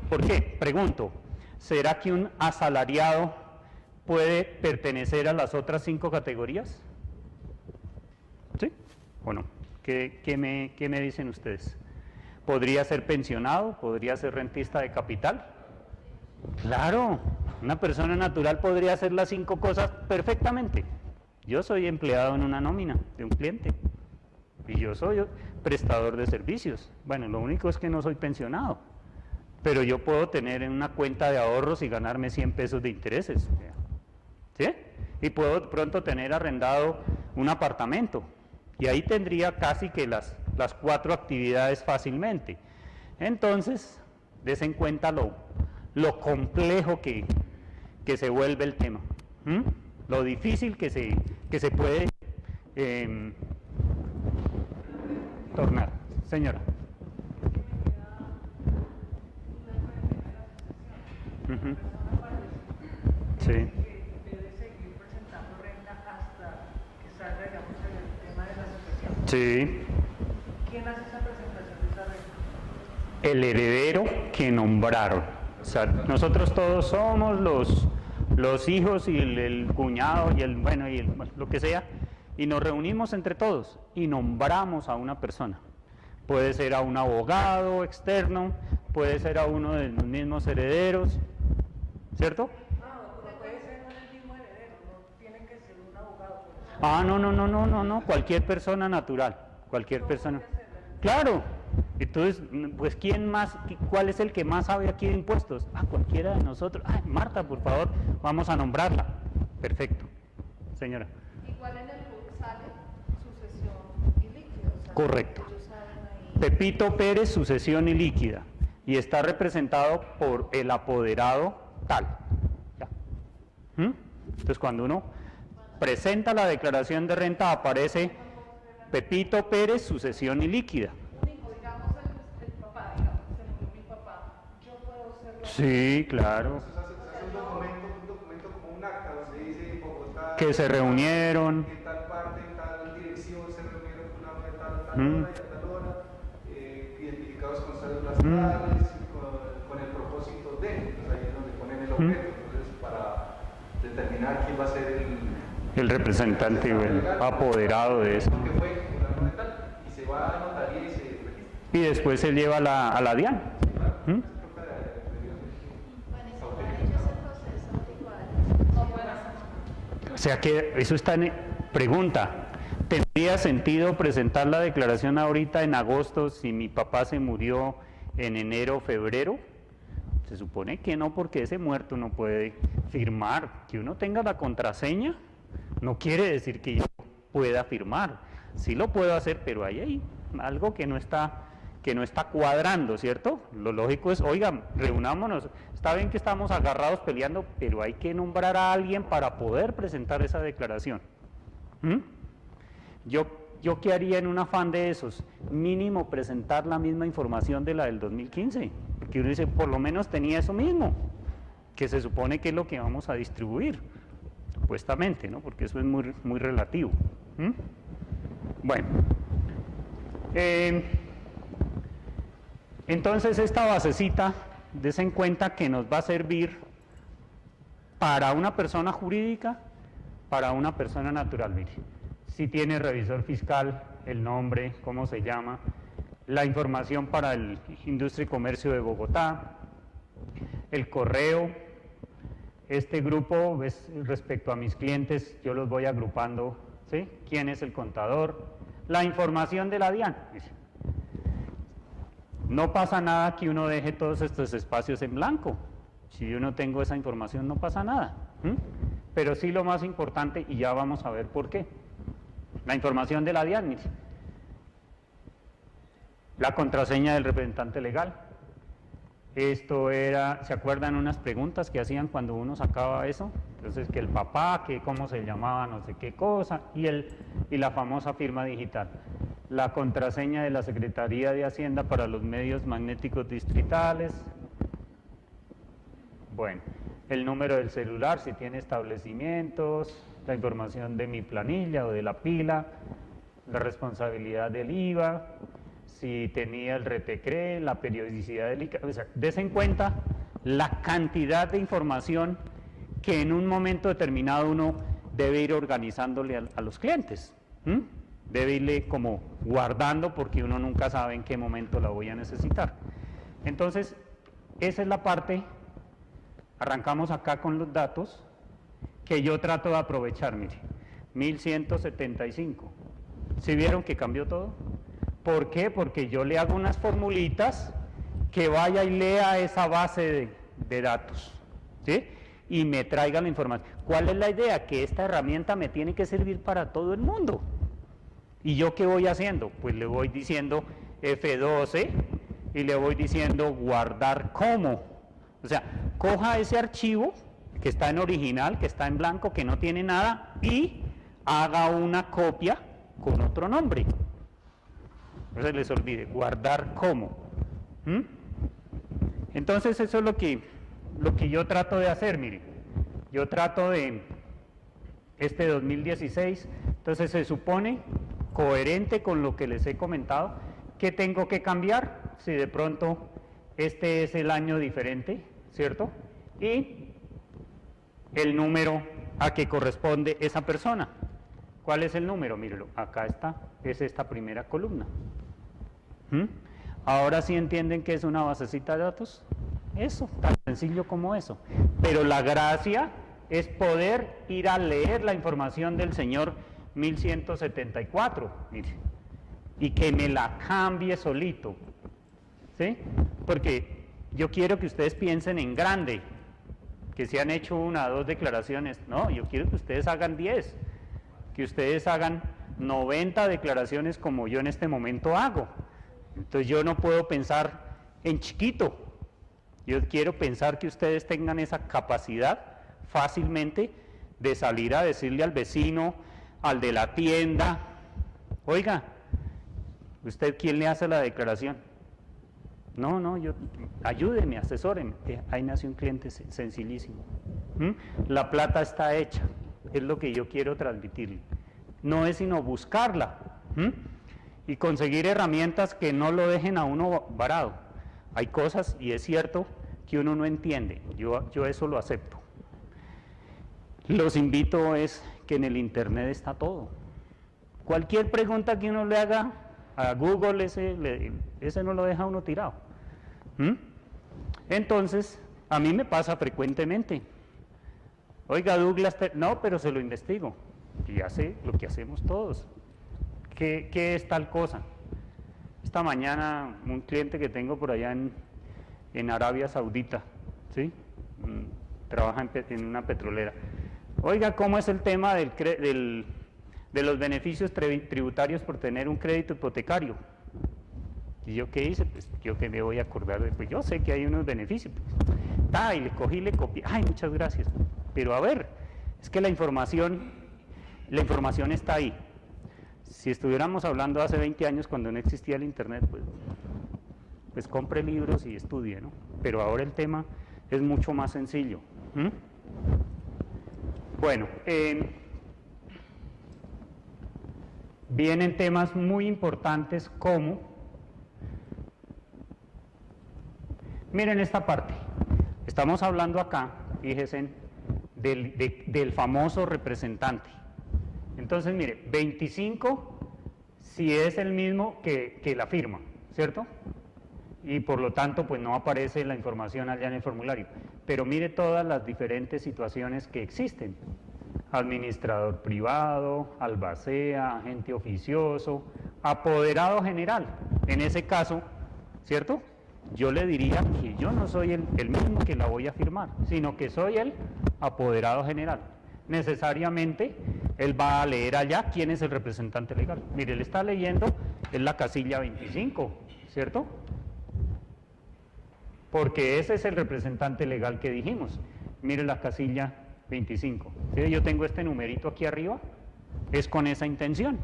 ¿Por qué? Pregunto, ¿será que un asalariado puede pertenecer a las otras 5 categorías? ¿Sí o no? ¿Qué me dicen ustedes? ¿Podría ser pensionado? ¿Podría ser rentista de capital? Claro, una persona natural podría hacer las 5 cosas perfectamente. Yo soy empleado en una nómina de un cliente y yo soy prestador de servicios. Bueno, lo único es que no soy pensionado, pero yo puedo tener en una cuenta de ahorros y ganarme 100 pesos de intereses. ¿Sí? Y puedo pronto tener arrendado un apartamento y ahí tendría casi que las 4 actividades fácilmente. Entonces, des en cuenta lo complejo que se vuelve el tema, lo difícil que se puede tornar. Señora. Sí. Debe seguir presentando renta hasta que salga, digamos, el tema de la sucesión. Sí. ¿Quién hace esa presentación de esa renta? El heredero que nombraron. O sea, nosotros todos somos los hijos y el cuñado y lo que sea, y nos reunimos entre todos y nombramos a una persona. Puede ser a un abogado externo, puede ser a uno de los mismos herederos, ¿cierto? Puede ser el mismo heredero, no tiene que ser un abogado. No, cualquier persona natural, cualquier persona. Claro, entonces, pues ¿cuál es el que más sabe aquí de impuestos? Cualquiera de nosotros. Marta, por favor, vamos a nombrarla. Perfecto. Señora. Igual en el book sale sucesión y líquida. O sea, Correcto. ellos saben ahí. Pepito Pérez, sucesión y líquida. Y está representado por el apoderado tal. ¿Ya? Entonces, cuando uno presenta la declaración de renta, aparece Pepito Pérez, sucesión y líquida. Digamos el papá, digamos, se murió mi papá. Yo puedo ser la... Sí, claro. Se hace un documento como un acta donde dice Bogotá, Que se reunieron. en tal parte, en tal dirección, se reunieron fulano de tal hora y a tal hora, identificados con cédulas tales, con el propósito de, pues ahí es donde ponen el objeto. Entonces, para determinar quién va a ser El representante o el apoderado de eso. que fue fulano de tal, y se va a notaría y se registra. Y después se lleva a la DIAN. Bueno, y si han hecho ese proceso igual, no pueden. O sea que eso está en... Pregunta, ¿tendría sentido presentar la declaración ahorita en agosto si mi papá se murió en enero o febrero? Se supone que no, porque ese muerto no puede firmar. Que uno tenga la contraseña no quiere decir que yo pueda firmar. Sí lo puedo hacer, pero hay algo que no está cuadrando, ¿cierto? Lo lógico es, oigan, reunámonos, está bien que estamos agarrados peleando, pero hay que nombrar a alguien para poder presentar esa declaración. ¿Yo qué haría en un afán de esos? Mínimo presentar la misma información de la del 2015, porque uno dice, por lo menos tenía eso mismo, que se supone que es lo que vamos a distribuir. supuestamente, ¿no? Porque eso es muy, muy relativo. Bueno, entonces esta basecita, des en cuenta que nos va a servir para una persona jurídica, para una persona natural. Mire, si tiene revisor fiscal, el nombre, cómo se llama, la información para el Industria y Comercio de Bogotá, el correo. Este grupo, respecto a mis clientes, yo los voy agrupando, ¿sí? ¿Quién es el contador? La información de la DIAN. No pasa nada que uno deje todos estos espacios en blanco. Si yo no tengo esa información, no pasa nada. Pero sí lo más importante, y ya vamos a ver por qué. La información de la DIAN, mire. La contraseña del representante legal. Esto era, ¿se acuerdan unas preguntas que hacían cuando uno sacaba eso? Entonces, que el papá, que cómo se llamaba, no sé qué cosa, y la famosa firma digital. La contraseña de la Secretaría de Hacienda para los medios magnéticos distritales. Bueno, el número del celular, si tiene establecimientos, la información de mi planilla o de la pila, la responsabilidad del IVA, si tenía el RETECRE, la periodicidad del ICA, o sea, des en cuenta la cantidad de información que en un momento determinado uno debe ir organizándole a los clientes. Debe irle como guardando porque uno nunca sabe en qué momento la voy a necesitar. Entonces, esa es la parte, arrancamos acá con los datos, que yo trato de aprovechar, mire, 1175. ¿Sí vieron que cambió todo? ¿Por qué? Porque yo le hago unas formulitas que vaya y lea esa base de datos, ¿sí? Y me traiga la información. ¿Cuál es la idea? Que esta herramienta me tiene que servir para todo el mundo. ¿Y yo qué voy haciendo? Pues le voy diciendo F12 y le voy diciendo guardar como. O sea, coja ese archivo que está en original, que está en blanco, que no tiene nada, y haga una copia con otro nombre. No se les olvide, guardar como. Entonces eso es lo que yo trato de hacer, mire. Yo trato de, este 2016, entonces se supone, coherente con lo que les he comentado, que tengo que cambiar, si de pronto este es el año diferente, ¿cierto? Y el número a que corresponde esa persona. ¿Cuál es el número? Mírelo, acá está, es esta primera columna. Ahora sí entienden que es una basecita de datos. Eso, tan sencillo como eso. Pero la gracia es poder ir a leer la información del señor 1174, mire, y que me la cambie solito, ¿sí? Porque yo quiero que ustedes piensen en grande, que se han hecho 1 o 2 declaraciones. No, yo quiero que ustedes hagan 10, que ustedes hagan 90 declaraciones como yo en este momento hago. Entonces yo no puedo pensar en chiquito, yo quiero pensar que ustedes tengan esa capacidad fácilmente de salir a decirle al vecino, al de la tienda, oiga, ¿usted quién le hace la declaración? No, yo, ayúdeme, asesórenme. Ahí nace un cliente sencillísimo. La plata está hecha, es lo que yo quiero transmitirle. No es sino buscarla y conseguir herramientas que no lo dejen a uno varado. Hay cosas, y es cierto, que uno no entiende, yo eso lo acepto. Los invito es que en el internet está todo. Cualquier pregunta que uno le haga a Google, ese no lo deja uno tirado. Entonces, a mí me pasa frecuentemente. Oiga, Douglas, no, pero se lo investigo. Y hace lo que hacemos todos. ¿Qué es tal cosa? Esta mañana, un cliente que tengo por allá en Arabia Saudita, ¿sí? Trabaja en una petrolera. Oiga, ¿cómo es el tema de los beneficios tributarios por tener un crédito hipotecario? ¿Y yo qué hice? Pues yo que me voy a acordar de, pues yo sé que hay unos beneficios. Y le cogí y le copié. Ay, muchas gracias. Pero a ver, es que la información está ahí. Si estuviéramos hablando hace 20 años cuando no existía el internet, pues compre libros y estudie, ¿no? Pero ahora el tema es mucho más sencillo. Bueno, vienen temas muy importantes como, miren esta parte, estamos hablando acá, fíjense, del famoso representante. Entonces, mire, 25 si es el mismo que la firma, ¿cierto? Y por lo tanto, pues no aparece la información allá en el formulario. Pero mire todas las diferentes situaciones que existen. Administrador privado, albacea, agente oficioso, apoderado general. En ese caso, ¿cierto? Yo le diría que yo no soy el mismo que la voy a firmar, sino que soy el apoderado general. Necesariamente, él va a leer allá quién es el representante legal. Mire, él está leyendo, es la casilla 25, ¿cierto? Porque ese es el representante legal que dijimos. Mire la casilla 25. ¿Sí? Yo tengo este numerito aquí arriba, es con esa intención,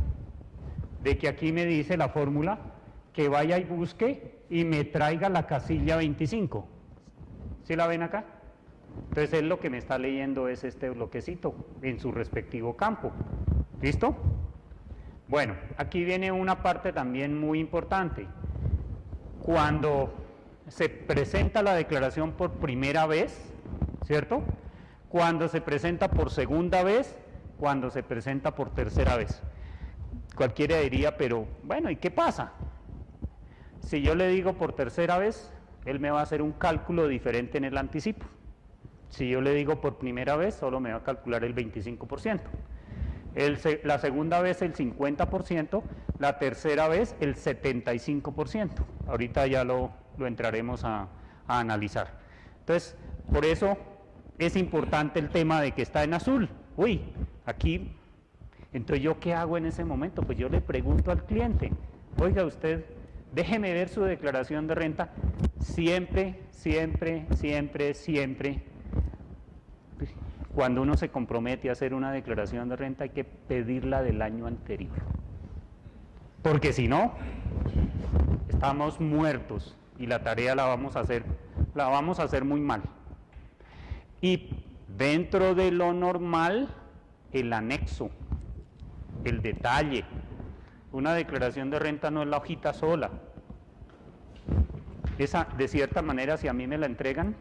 de que aquí me dice la fórmula que vaya y busque y me traiga la casilla 25. ¿Sí la ven acá? Entonces él lo que me está leyendo es este bloquecito en su respectivo campo. ¿Listo? Bueno, aquí viene una parte también muy importante. Cuando se presenta la declaración por primera vez, ¿cierto? Cuando se presenta por segunda vez, cuando se presenta por tercera vez. Cualquiera diría, pero bueno, ¿y qué pasa? Si yo le digo por tercera vez, él me va a hacer un cálculo diferente en el anticipo. Si yo le digo por primera vez, solo me va a calcular el 25%. La segunda vez el 50%, la tercera vez el 75%. Ahorita ya lo entraremos a analizar. Entonces, por eso es importante el tema de que está en azul. Uy, aquí, entonces ¿yo qué hago en ese momento? Pues yo le pregunto al cliente, oiga usted, déjeme ver su declaración de renta. Siempre, cuando uno se compromete a hacer una declaración de renta hay que pedirla del año anterior. Porque si no, estamos muertos y la tarea la vamos a hacer muy mal. Y dentro de lo normal, el anexo, el detalle. Una declaración de renta no es la hojita sola. Esa, de cierta manera, si a mí me la entregan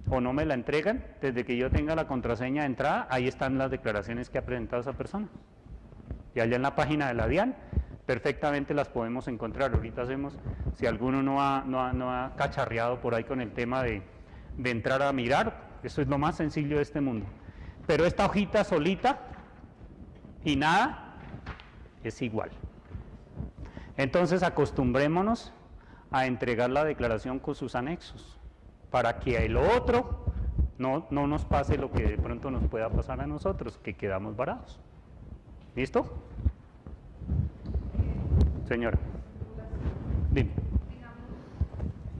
o no me la entregan, desde que yo tenga la contraseña de entrada, ahí están las declaraciones que ha presentado esa persona. Y allá en la página de la DIAN, perfectamente las podemos encontrar. Ahorita hacemos, si alguno no ha cacharreado por ahí con el tema de entrar a mirar, eso es lo más sencillo de este mundo. Pero esta hojita solita y nada es igual. Entonces acostumbrémonos a entregar la declaración con sus anexos, para que el otro no nos pase lo que de pronto nos pueda pasar a nosotros, que quedamos varados. ¿Listo? Señora. Dime. Digamos,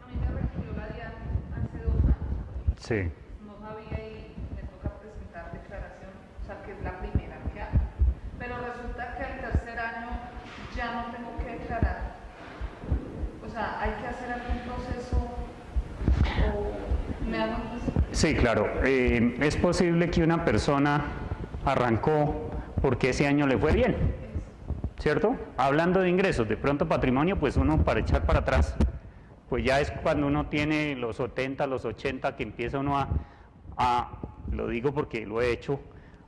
a mí me recibió la DIAN hace 2 años. Sí. No sabía y me toca presentar declaración, o sea que es la primera que hago. Pero resulta que al tercer año ya no tengo que declarar. O sea, hay que hacer algún proceso o me hago un proceso. Sí, claro. Es posible que una persona arrancó porque ese año le fue bien, ¿cierto? Hablando de ingresos, de pronto patrimonio, pues uno para echar para atrás, pues ya es cuando uno tiene los 70, los 80, que empieza uno lo digo porque lo he hecho,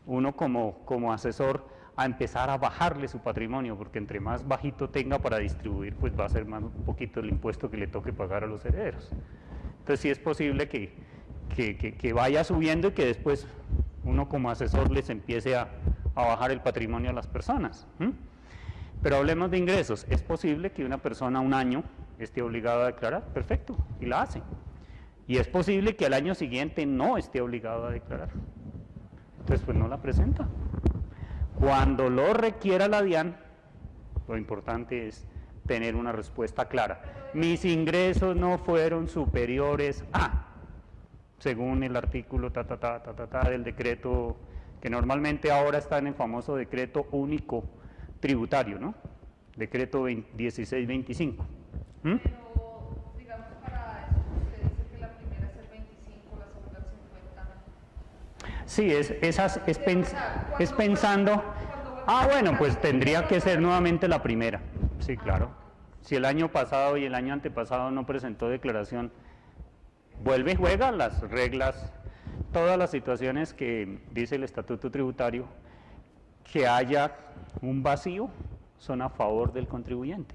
uno como asesor, a empezar a bajarle su patrimonio, porque entre más bajito tenga para distribuir, pues va a ser más un poquito el impuesto que le toque pagar a los herederos. Entonces sí es posible que vaya subiendo y que después uno como asesor les empiece a bajar el patrimonio a las personas. Pero hablemos de ingresos. Es posible que una persona un año esté obligada a declarar, perfecto, y la hace. Y es posible que al año siguiente no esté obligado a declarar. Entonces pues no la presenta. Cuando lo requiera la DIAN, lo importante es tener una respuesta clara. Mis ingresos no fueron superiores a, según el artículo del decreto, que normalmente ahora está en el famoso decreto único tributario, ¿no? Decreto 1625. Pero, digamos, para eso usted dice que la primera es el 25, la segunda el 50. Sí, es pensando, bueno, pues tendría que ser nuevamente la primera, sí, claro. Si el año pasado y el año antepasado no presentó declaración, vuelve y juega las reglas, todas las situaciones que dice el Estatuto Tributario, que haya un vacío, son a favor del contribuyente.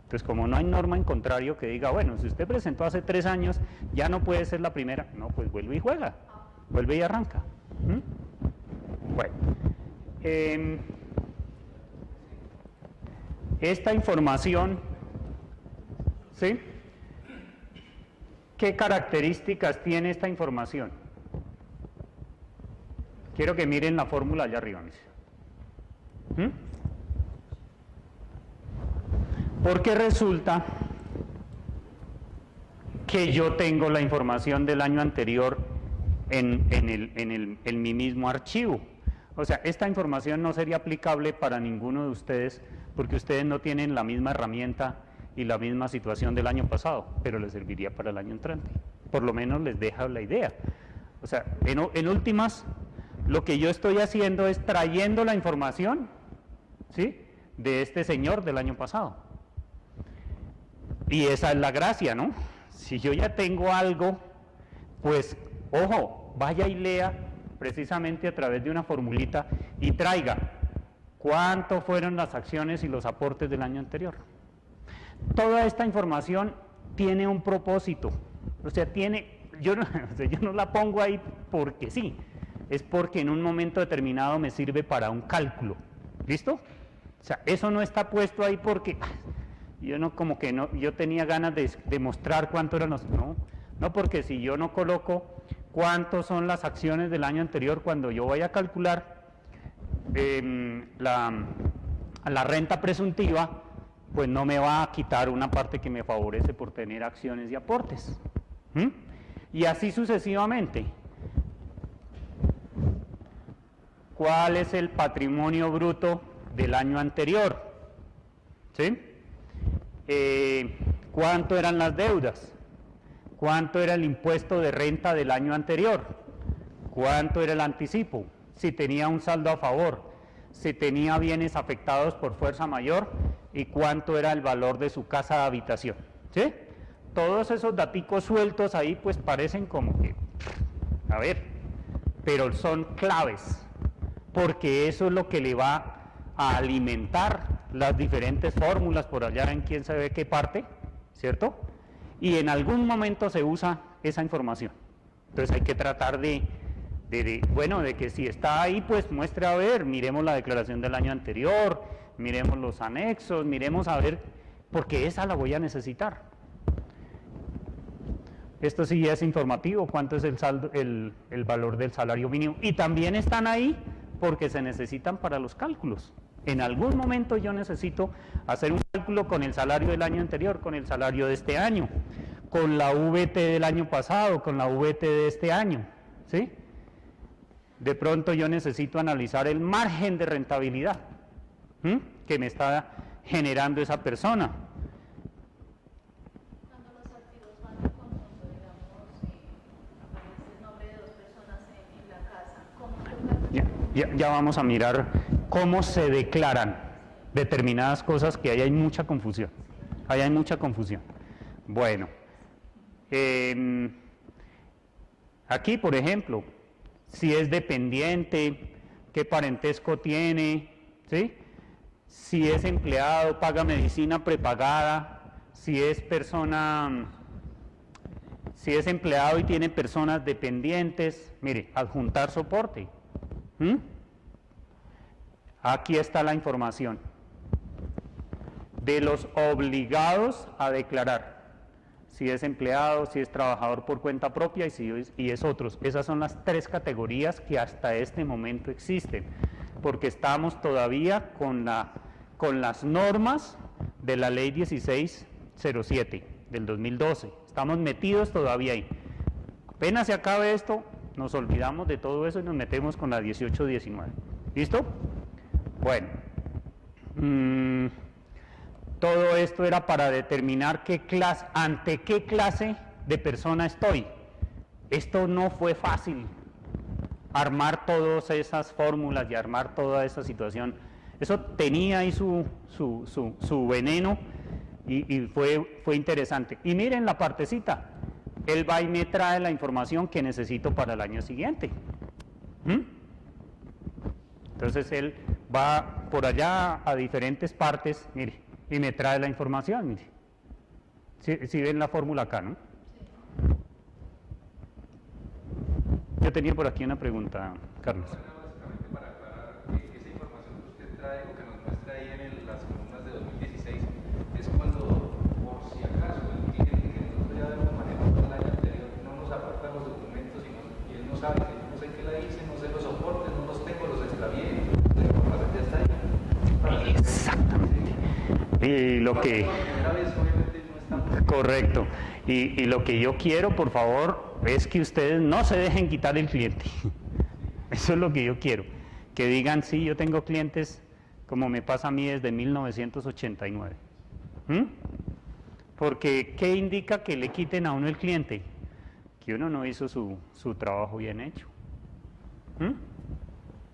Entonces, como no hay norma en contrario que diga, bueno, si usted presentó hace 3 años, ya no puede ser la primera, no, pues vuelve y juega, vuelve y arranca. Bueno, esta información, ¿sí? ¿Qué características tiene esta información? Quiero que miren la fórmula allá arriba. Porque resulta que yo tengo la información del año anterior en mi mismo archivo. O sea, esta información no sería aplicable para ninguno de ustedes porque ustedes no tienen la misma herramienta y la misma situación del año pasado, pero les serviría para el año entrante. Por lo menos les deja la idea. O sea, en últimas, lo que yo estoy haciendo es trayendo la información, ¿sí?, de este señor del año pasado. Y esa es la gracia, ¿no? Si yo ya tengo algo, pues, ojo, vaya y lea precisamente a través de una formulita y traiga cuánto fueron las acciones y los aportes del año anterior. Toda esta información tiene un propósito, o sea, yo no la pongo ahí porque sí, es porque en un momento determinado me sirve para un cálculo, ¿listo? O sea, eso no está puesto ahí porque yo tenía ganas de mostrar cuánto eran los, no, porque si yo no coloco cuántos son las acciones del año anterior cuando yo vaya a calcular la renta presuntiva, pues no me va a quitar una parte que me favorece por tener acciones y aportes. Y así sucesivamente. ¿Cuál es el patrimonio bruto del año anterior? ¿Sí? ¿Cuánto eran las deudas? ¿Cuánto era el impuesto de renta del año anterior? ¿Cuánto era el anticipo? Si tenía un saldo a favor, si tenía bienes afectados por fuerza mayor y cuánto era el valor de su casa de habitación, ¿sí? Todos esos daticos sueltos ahí pues parecen como que, a ver, pero son claves, porque eso es lo que le va a alimentar las diferentes fórmulas por allá en quién sabe qué parte, ¿cierto? Y en algún momento se usa esa información. Entonces hay que tratar de que si está ahí, pues muestre a ver, miremos la declaración del año anterior, miremos los anexos, miremos a ver, porque esa la voy a necesitar. Esto sí es informativo, cuánto es el saldo, el valor del salario mínimo. Y también están ahí porque se necesitan para los cálculos. En algún momento yo necesito hacer un cálculo con el salario del año anterior, con el salario de este año, con la VT del año pasado, con la VT de este año, ¿sí? De pronto yo necesito analizar el margen de rentabilidad que me está generando esa persona. Cuando los activos van en conjunto, digamos, aparece el nombre de 2 personas en la casa, ¿cómo Ya vamos a mirar cómo se declaran determinadas cosas que ahí hay mucha confusión. Ahí hay mucha confusión. Bueno, aquí, por ejemplo, si es dependiente, qué parentesco tiene, ¿sí? Si es empleado, paga medicina prepagada, si es empleado y tiene personas dependientes, mire, adjuntar soporte. Aquí está la información de los obligados a declarar. Si es empleado, si es trabajador por cuenta propia y es otros. Esas son las 3 categorías que hasta este momento existen, porque estamos todavía con las normas de la ley 1607 del 2012. Estamos metidos todavía ahí. Apenas se acabe esto, nos olvidamos de todo eso y nos metemos con la 1819. ¿Listo? Bueno. Todo esto era para determinar ante qué clase de persona estoy. Esto no fue fácil. armar todas esas fórmulas y armar toda esa situación. Eso tenía ahí su veneno y fue interesante. Y miren la partecita, él va y me trae la información que necesito para el año siguiente. Entonces él va por allá a diferentes partes, mire, y me trae la información, mire. Si ven la fórmula acá, ¿no? Yo tenía por aquí una pregunta, Carlos. Básicamente para aclarar que esa información que usted trae o que nos muestra ahí en las columnas de 2016 es cuando, por si acaso, el cliente que nosotros ya debemos manejar el año anterior no nos aporta los documentos y él no sabe que no sé qué la hice, no sé los soportes, no los tengo, los extravié, la información ya está ahí. Exactamente. Y lo que... Correcto. Y lo que yo quiero, por favor, es que ustedes no se dejen quitar el cliente. Eso es lo que yo quiero. Que digan, sí, yo tengo clientes como me pasa a mí desde 1989. Porque, ¿qué indica que le quiten a uno el cliente? Que uno no hizo su trabajo bien hecho.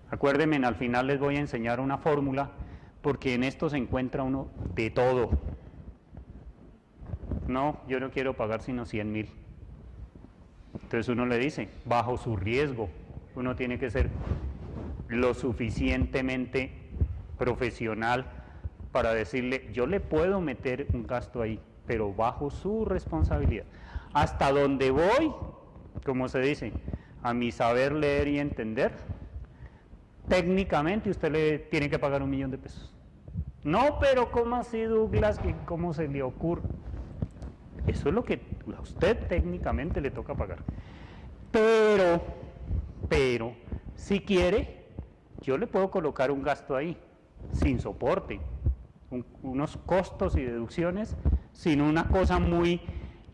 Acuérdenme, al final les voy a enseñar una fórmula, porque en esto se encuentra uno de todo. No, yo no quiero pagar sino 100.000. Entonces uno le dice, bajo su riesgo, uno tiene que ser lo suficientemente profesional para decirle, yo le puedo meter un gasto ahí, pero bajo su responsabilidad. Hasta donde voy, como se dice, a mi saber leer y entender, técnicamente usted le tiene que pagar 1 millón de pesos. No, pero ¿cómo así, Douglas? ¿Cómo se le ocurre? Eso es lo que a usted técnicamente le toca pagar. Pero, si quiere, yo le puedo colocar un gasto ahí, sin soporte, unos costos y deducciones, sin una cosa muy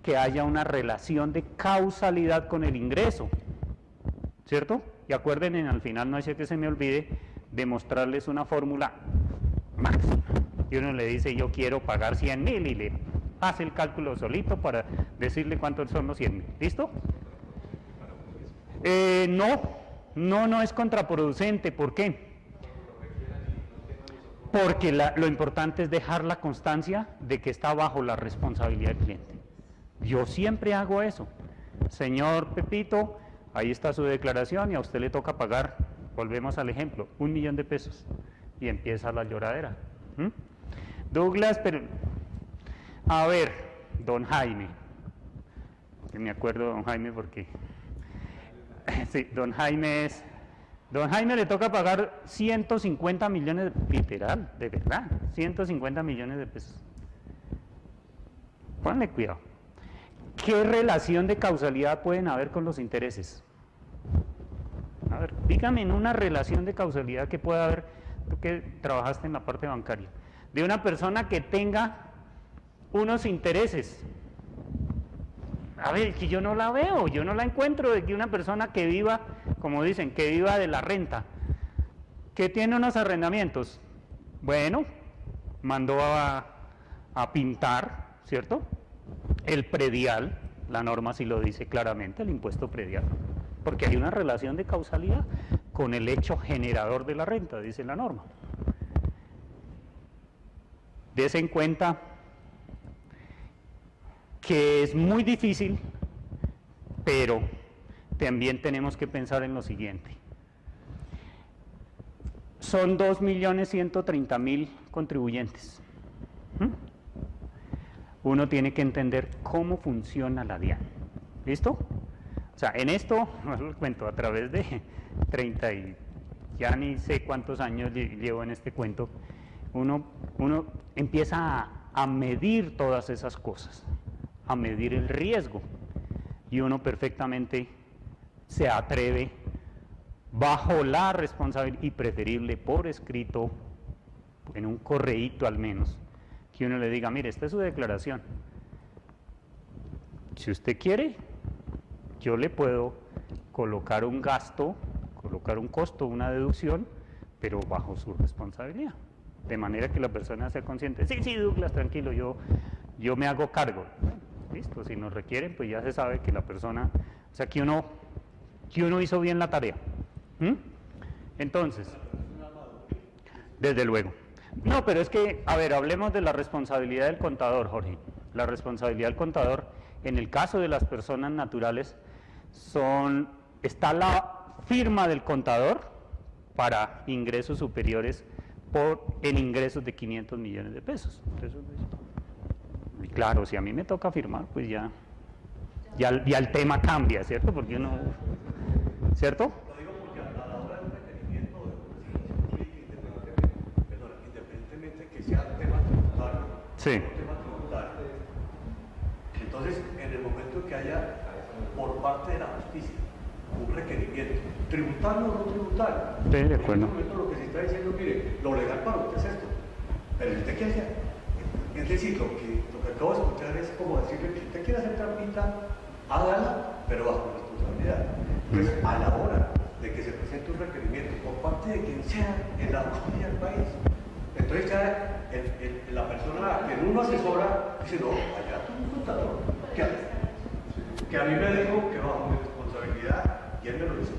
que haya una relación de causalidad con el ingreso, ¿cierto? Y acuérdense, al final no hay que se me olvide de mostrarles una fórmula máxima. Y uno le dice, yo quiero pagar 100.000 y le hace el cálculo solito para decirle cuántos son los 100.000. ¿Listo? No es contraproducente. ¿Por qué? Porque lo importante es dejar la constancia de que está bajo la responsabilidad del cliente. Yo siempre hago eso. Señor Pepito, ahí está su declaración y a usted le toca pagar, volvemos al ejemplo, 1 millón de pesos. Y empieza la lloradera. Douglas, pero... A ver, don Jaime, que me acuerdo de don Jaime porque, sí, don Jaime le toca pagar 150 millones, literal, de verdad, 150 millones de pesos. Pónganle cuidado. ¿Qué relación de causalidad pueden haber con los intereses? A ver, dígame en una relación de causalidad que pueda haber, tú que trabajaste en la parte bancaria, de una persona que tenga unos intereses. A ver, que yo no la veo, yo no la encuentro, de que una persona que viva, como dicen, que viva de la renta, que tiene unos arrendamientos, bueno, mandó a pintar, ¿cierto? El predial, la norma sí lo dice claramente, el impuesto predial, porque hay una relación de causalidad con el hecho generador de la renta, dice la norma. Dese en cuenta que es muy difícil, pero también tenemos que pensar en lo siguiente. Son 2.130.000 contribuyentes. Uno tiene que entender cómo funciona la DIAN. ¿Listo? O sea, en esto, no lo cuento, a través de 30 y ya ni sé cuántos años llevo en este cuento, uno empieza a medir todas esas cosas, a medir el riesgo, y uno perfectamente se atreve bajo la responsabilidad y preferible por escrito, en un correíto al menos, que uno le diga, mire, esta es su declaración, si usted quiere, yo le puedo colocar un gasto, colocar un costo, una deducción, pero bajo su responsabilidad, de manera que la persona sea consciente. Sí, Douglas, tranquilo, yo me hago cargo. Listo, si nos requieren, pues ya se sabe que la persona, o sea, que uno hizo bien la tarea. Entonces, desde luego. No, pero es que, a ver, hablemos de la responsabilidad del contador, Jorge. La responsabilidad del contador, en el caso de las personas naturales, está la firma del contador para ingresos superiores en ingresos de 500 millones de pesos. Entonces, y claro, si a mí me toca firmar, pues ya el tema cambia, ¿cierto? Porque uno, ¿cierto? Lo digo porque a la hora del requerimiento independientemente que sea tema tributario, sí. tema tributario, entonces en el momento que haya por parte de la justicia un requerimiento, tributario o no tributario, sí, de acuerdo. En este momento lo que se está diciendo, mire, lo legal para usted es esto, pero si usted quiere hacer, es decir, lo que acabo de escuchar es como decirle que si usted quiere hacer trampita, hágala, pero bajo responsabilidad. Entonces, a la hora de que se presente un requerimiento por parte de quien sea en la justicia del país, entonces ya la persona que en uno asesora dice, no, allá tú un contador, que a mí me dijo que bajo mi responsabilidad, y él me lo dice.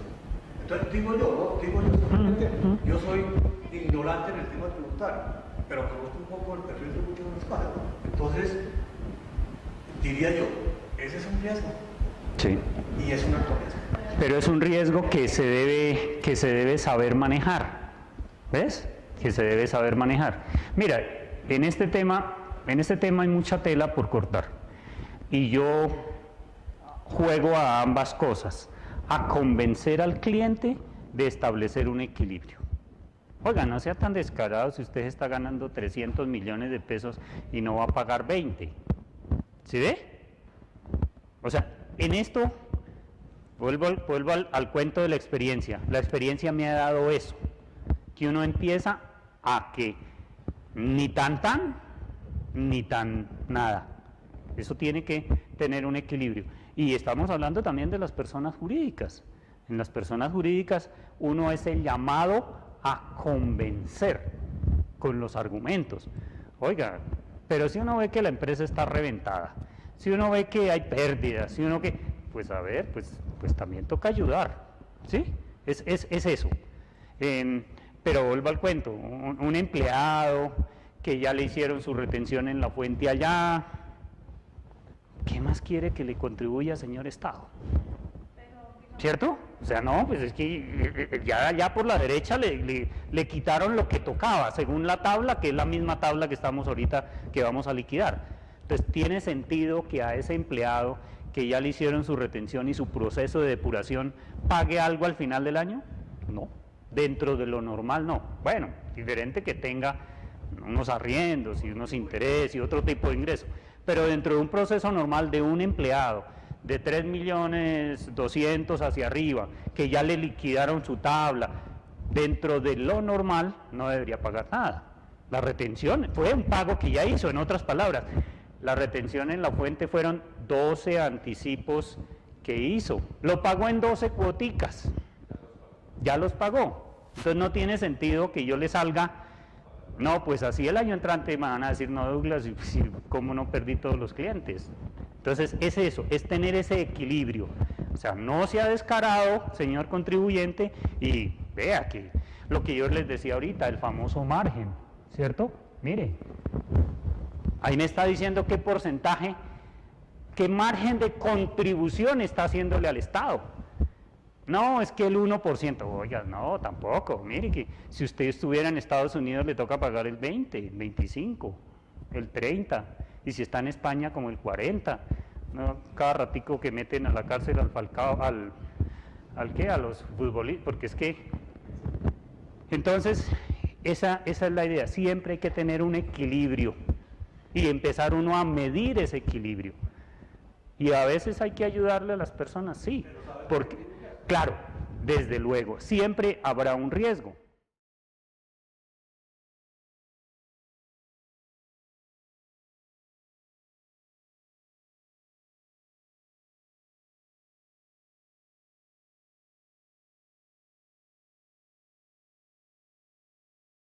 Entonces digo yo, simplemente, yo soy ignorante en el tema tributario, pero conozco un poco el perfil tributario de España. Entonces, diría yo, ese es un riesgo. Sí. Y es una riesgo. Pero es un riesgo que se debe saber manejar. ¿Ves? Que se debe saber manejar. Mira, en este tema hay mucha tela por cortar. Y yo juego a ambas cosas. A convencer al cliente de establecer un equilibrio. Oiga, no sea tan descarado si usted está ganando 300 millones de pesos y no va a pagar 20. ¿Sí ve? O sea, en esto, vuelvo al cuento de la experiencia. La experiencia me ha dado eso, que uno empieza a que ni tan, ni tan nada. Eso tiene que tener un equilibrio. Y estamos hablando también de las personas jurídicas. En las personas jurídicas uno es el llamado a convencer con los argumentos. Oiga, pero si uno ve que la empresa está reventada, si uno ve que hay pérdidas, si uno que, pues a ver, pues también toca ayudar, ¿sí? Es eso. Pero vuelvo al cuento, un empleado que ya le hicieron su retención en la fuente allá, ¿qué más quiere que le contribuya, señor Estado? ¿Cierto? O sea, no, pues es que ya por la derecha le quitaron lo que tocaba, según la tabla, que es la misma tabla que estamos ahorita, que vamos a liquidar. Entonces, ¿tiene sentido que a ese empleado que ya le hicieron su retención y su proceso de depuración pague algo al final del año? No. Dentro de lo normal, no. Bueno, diferente que tenga unos arriendos y unos intereses y otro tipo de ingreso. Pero dentro de un proceso normal de un empleado de 3.200.000 hacia arriba, que ya le liquidaron su tabla, dentro de lo normal no debería pagar nada. La retención fue un pago que ya hizo, en otras palabras. La retención en la fuente fueron 12 anticipos que hizo. Lo pagó en 12 cuoticas. Ya los pagó. Entonces no tiene sentido que yo le salga, no, pues así el año entrante me van a decir, no, Douglas, ¿cómo no perdí todos los clientes? Entonces es eso, es tener ese equilibrio. O sea, no sea descarado, señor contribuyente, y vea que lo que yo les decía ahorita, el famoso margen, ¿cierto? Mire, ahí me está diciendo qué porcentaje, qué margen de contribución está haciéndole al Estado. No, es que el 1%, oiga, no, tampoco. Mire que si usted estuviera en Estados Unidos le toca pagar el 20, el 25, el 30, y si está en España como el 40. ¿No? Cada ratico que meten a la cárcel al Falcao, ¿al qué? A los futbolistas, porque es que... Entonces, esa es la idea, siempre hay que tener un equilibrio y empezar uno a medir ese equilibrio. Y a veces hay que ayudarle a las personas, sí, porque... Claro, desde luego, siempre habrá un riesgo.